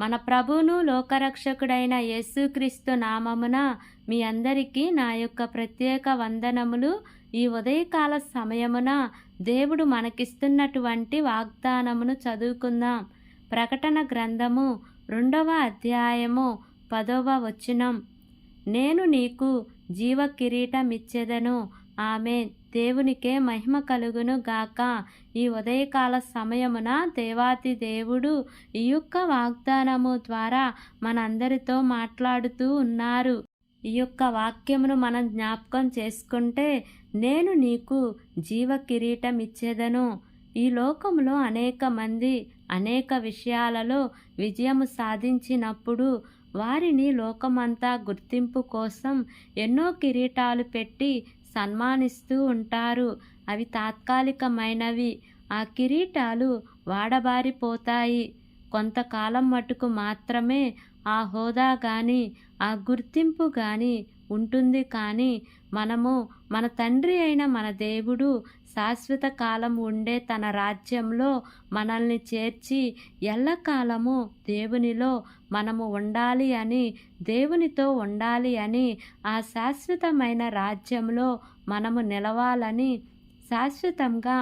మన ప్రభువును లోకరక్షకుడైన యేసుక్రీస్తు నామమున మీ అందరికీ నా యొక్క ప్రత్యేక వందనములు. ఈ ఉదయకాల సమయమున దేవుడు మనకిస్తున్నటువంటి వాగ్దానమును చదువుకుందాం. ప్రకటన గ్రంథము 2వ అధ్యాయము 10వ వచనం. నేను నీకు జీవ కిరీటమిచ్చెదను. ఆమేన్. దేవునికే మహిమ కలుగును గాక. ఈ ఉదయకాల సమయమున దేవాతి దేవుడు ఈ యొక్క వాగ్దానము ద్వారా మనందరితో మాట్లాడుతూ ఉన్నారు. ఈ యొక్క వాక్యమును మనం జ్ఞాపకం చేసుకుంటే, నేను నీకు జీవ కిరీటం ఇచ్చేదను. ఈ లోకంలో అనేక మంది అనేక విషయాలలో విజయము సాధించినప్పుడు వారిని లోకమంతా గుర్తింపు కోసం ఎన్నో కిరీటాలు పెట్టి సన్మానిస్తూ ఉంటారు. అవి తాత్కాలికమైనవి. ఆ కిరీటాలు వాడబారిపోతాయి. కొంతకాలం మటుకు మాత్రమే ఆ హోదా కానీ ఆ గుర్తింపు కానీ ఉంటుంది. కానీ మనము మన తండ్రి అయిన మన దేవుడు శాశ్వత కాలం ఉండే తన రాజ్యంలో మనల్ని చేర్చి ఎల్లకాలము దేవునిలో మనము ఉండాలి అని, దేవునితో ఉండాలి అని, ఆ శాశ్వతమైన రాజ్యంలో మనము నిలవాలని, శాశ్వతంగా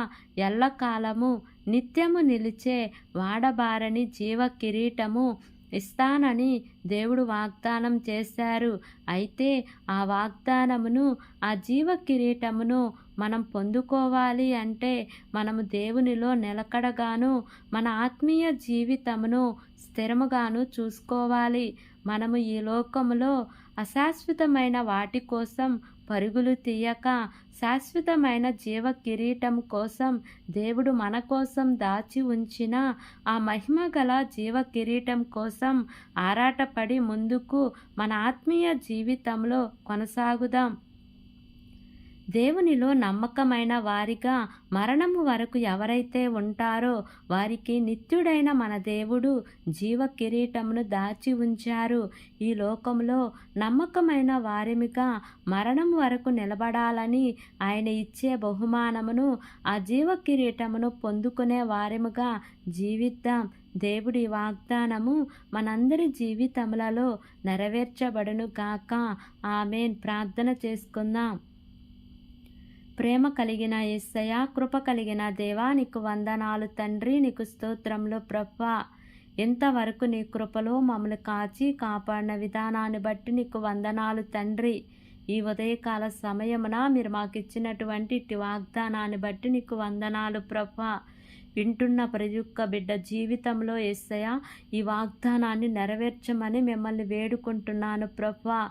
ఎల్లకాలము నిత్యము నిలిచే వాడబారని జీవ కిరీటము ఇస్తానని దేవుడు వాగ్దానం చేశారు. అయితే ఆ వాగ్దానమును, ఆ జీవ కిరీటమును మనం పొందుకోవాలి అంటే మనము దేవునిలో నిలకడగాను, మన ఆత్మీయ జీవితమును స్థిరముగాను చూసుకోవాలి. మనము ఈ లోకములో అశాశ్వతమైన వాటి కోసం పరుగులు తీయక, శాశ్వతమైన జీవ కిరీటం కోసం దేవుడు మన కోసం దాచి ఉంచిన ఆ మహిమ గల జీవ కిరీటం కోసం ఆరాటపడి ముందుకు మన ఆత్మీయ జీవితంలో కొనసాగుదాం. దేవునిలో నమ్మకమైన వారిగా మరణము వరకు ఎవరైతే ఉంటారో వారికి నిత్యుడైన మన దేవుడు జీవ కిరీటమును దాచి ఉంచారు. ఈ లోకంలో నమ్మకమైన వారిమిగా మరణం వరకు నిలబడాలని ఆయన ఇచ్చే బహుమానమును, ఆ జీవ కిరీటమును పొందుకునే వారిముగా జీవిద్దాం. దేవుడి వాగ్దానము మనందరి జీవితములలో నెరవేర్చబడును గాక. ఆమేన్. ప్రార్థన చేసుకుందాం. ప్రేమ కలిగిన యేసయ్య, కృప కలిగిన దేవా, నీకు వందనాలు తండ్రి. నీకు స్తోత్రములు ప్రభువా. ఇంతవరకు నీ కృపలో మమ్మల్ని కాచి కాపాడిన విధానాన్ని బట్టి నీకు వందనాలు తండ్రి. ఈ ఉదయకాల సమయమున మీరు మాకు ఇచ్చినటువంటి ఇట్టి వాగ్దానాన్ని బట్టి నీకు వందనాలు ప్రభువా. వింటున్న ప్రతి ఒక్క బిడ్డ జీవితంలో యేసయ్య ఈ వాగ్దానాన్ని నెరవేర్చమని మిమ్మల్ని వేడుకుంటున్నాను ప్రభువా.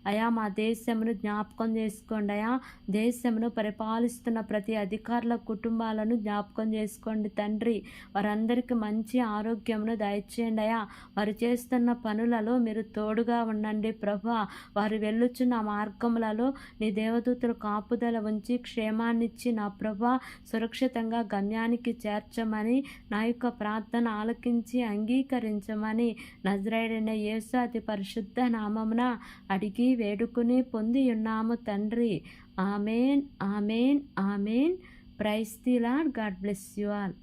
అయా, మా దేశమును జ్ఞాపకం చేసుకోండి. అయా, దేశమును పరిపాలిస్తున్న ప్రతి అధికారుల కుటుంబాలను జ్ఞాపకం చేసుకోండి తండ్రి. వారందరికీ మంచి ఆరోగ్యమును దయచేయండి. అయా, వారు చేస్తున్న పనులలో మీరు తోడుగా ఉండండి ప్రభువా. వారు వెళ్ళుచున్న మార్గములలో నీ దేవదూతలు కాపుదల ఉంచి క్షేమాన్నిచ్చి నా ప్రభువా సురక్షితంగా గమ్యానికి చేర్చమని, నా యొక్క ప్రార్థన ఆలకించి అంగీకరించమని నజరేయుడైన యేసు అతి పరిశుద్ధ నామమున అడిగి వేడుకుని పొంది ఉన్నాము తండ్రి. Amen, amen, amen. Praise the Lord. God bless you all.